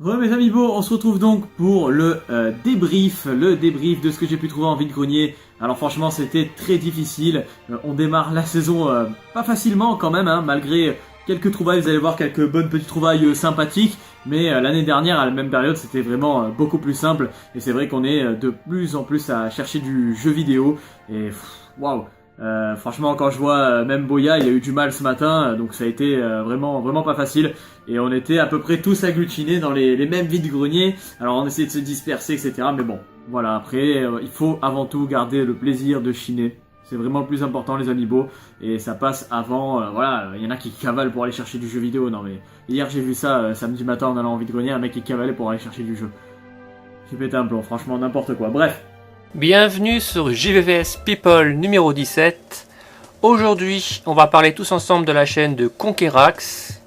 Re mes amis beaux, on se retrouve donc pour le débrief de ce que j'ai pu trouver en vide-grenier. Alors franchement c'était très difficile, on démarre la saison pas facilement quand même, hein, malgré quelques trouvailles, vous allez voir quelques bonnes petites trouvailles sympathiques. Mais l'année dernière à la même période c'était vraiment beaucoup plus simple. Et c'est vrai qu'on est de plus en plus à chercher du jeu vidéo. Et waouh, franchement quand je vois même Boya il a eu du mal ce matin, donc ça a été vraiment pas facile. Et on était à peu près tous agglutinés dans les mêmes vides-greniers. Alors on essayait de se disperser, etc. Mais bon, voilà, après il faut avant tout garder le plaisir de chiner. C'est vraiment le plus important les amiibo. Et ça passe avant, voilà, il y en a qui cavalent pour aller chercher du jeu vidéo. Non mais hier j'ai vu ça samedi matin en allant en vide-grenier, un mec qui cavalait pour aller chercher du jeu. J'ai pété un plomb, franchement n'importe quoi. Bref. Bienvenue sur JVVS People numéro 17. Aujourd'hui, on va parler tous ensemble de la chaîne de Conquerax.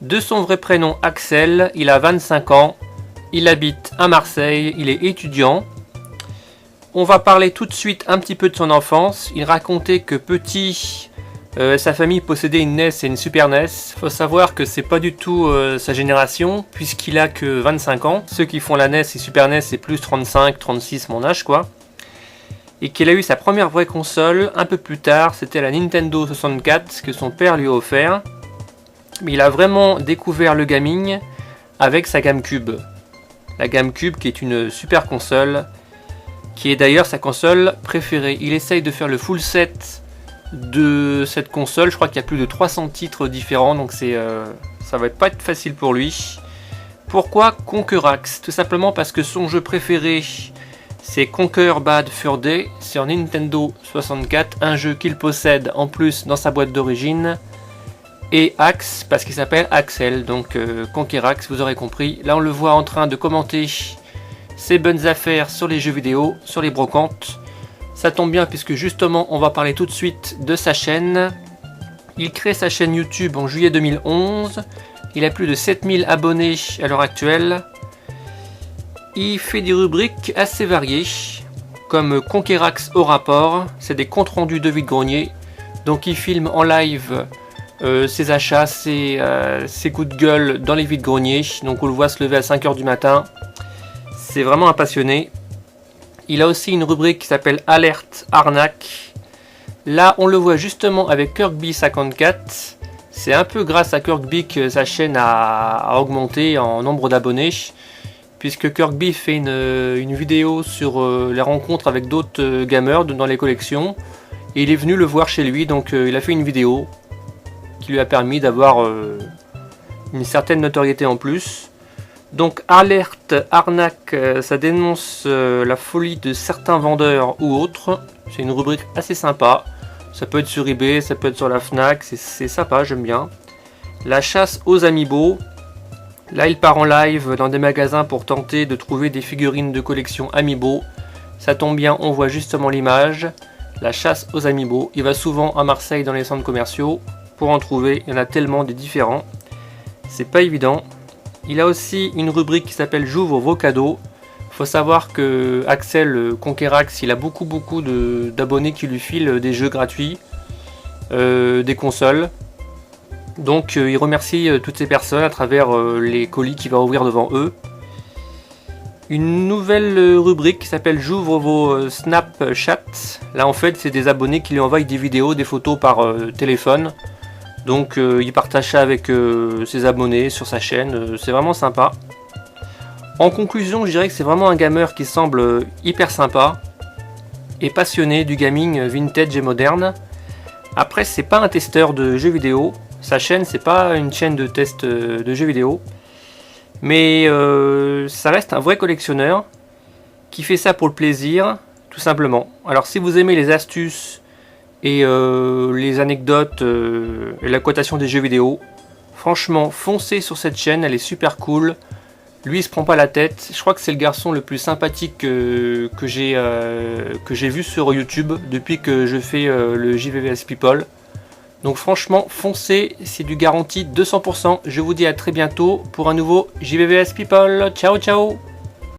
De son vrai prénom Axel, il a 25 ans, il habite à Marseille, il est étudiant. On va parler tout de suite un petit peu de son enfance. Il racontait que petit, sa famille possédait une NES et une Super NES. Faut savoir que c'est pas du tout sa génération, puisqu'il a que 25 ans. Ceux qui font la NES et Super NES, c'est plus 35, 36 mon âge quoi. Et qu'il a eu sa première vraie console un peu plus tard, c'était la Nintendo 64 que son père lui a offert. Mais il a vraiment découvert le gaming avec sa GameCube. La GameCube qui est une super console, qui est d'ailleurs sa console préférée. Il essaye de faire le full set de cette console, je crois qu'il y a plus de 300 titres différents, donc ça va pas être facile pour lui. Pourquoi Conquerax? Tout simplement parce que son jeu préféré, c'est Conquer Bad Fur Day sur Nintendo 64, un jeu qu'il possède en plus dans sa boîte d'origine. Et Axe, parce qu'il s'appelle Axel, donc Conquerax, vous aurez compris. Là on le voit en train de commenter ses bonnes affaires sur les jeux vidéo, sur les brocantes. Ça tombe bien puisque justement on va parler tout de suite de sa chaîne. Il crée sa chaîne YouTube en juillet 2011. Il a plus de 7000 abonnés à l'heure actuelle. Il fait des rubriques assez variées, comme Conquerax au rapport, c'est des comptes rendus de vide-grenier. Donc il filme en live ses achats, ses coups de gueule dans les vides-greniers. Donc on le voit se lever à 5h du matin. C'est vraiment un passionné. Il a aussi une rubrique qui s'appelle Alerte Arnaque. Là on le voit justement avec Kirkby54. C'est un peu grâce à Kirkby que sa chaîne a augmenté en nombre d'abonnés. Puisque Kirkby fait une vidéo sur les rencontres avec d'autres gamers dans les collections. Et il est venu le voir chez lui, donc il a fait une vidéo qui lui a permis d'avoir une certaine notoriété en plus. Donc alerte, arnaque, ça dénonce la folie de certains vendeurs ou autres. C'est une rubrique assez sympa. Ça peut être sur eBay, ça peut être sur la Fnac, c'est sympa, j'aime bien. La chasse aux amiibo. Là il part en live dans des magasins pour tenter de trouver des figurines de collection amiibo. Ça tombe bien, on voit justement l'image. La chasse aux amiibo. Il va souvent à Marseille dans les centres commerciaux pour en trouver, il y en a tellement des différents. C'est pas évident. Il a aussi une rubrique qui s'appelle J'ouvre vos cadeaux. Faut savoir que Axel Conquerax, il a beaucoup d'abonnés qui lui filent des jeux gratuits, des consoles. Donc il remercie toutes ces personnes à travers les colis qu'il va ouvrir devant eux. Une nouvelle rubrique qui s'appelle J'ouvre vos Snapchat. Là en fait c'est des abonnés qui lui envoient des vidéos, des photos par téléphone. Donc il partage ça avec ses abonnés sur sa chaîne, c'est vraiment sympa. En conclusion je dirais que c'est vraiment un gamer qui semble hyper sympa et passionné du gaming vintage et moderne. Après c'est pas un testeur de jeux vidéo. Sa chaîne, c'est pas une chaîne de test de jeux vidéo, mais ça reste un vrai collectionneur qui fait ça pour le plaisir, tout simplement. Alors si vous aimez les astuces et les anecdotes et la cotation des jeux vidéo, franchement, foncez sur cette chaîne, elle est super cool. Lui, il se prend pas la tête. Je crois que c'est le garçon le plus sympathique que j'ai vu sur YouTube depuis que je fais le JVVS People. Donc franchement, foncez, c'est du garanti 200%. Je vous dis à très bientôt pour un nouveau JVVS People. Ciao, ciao!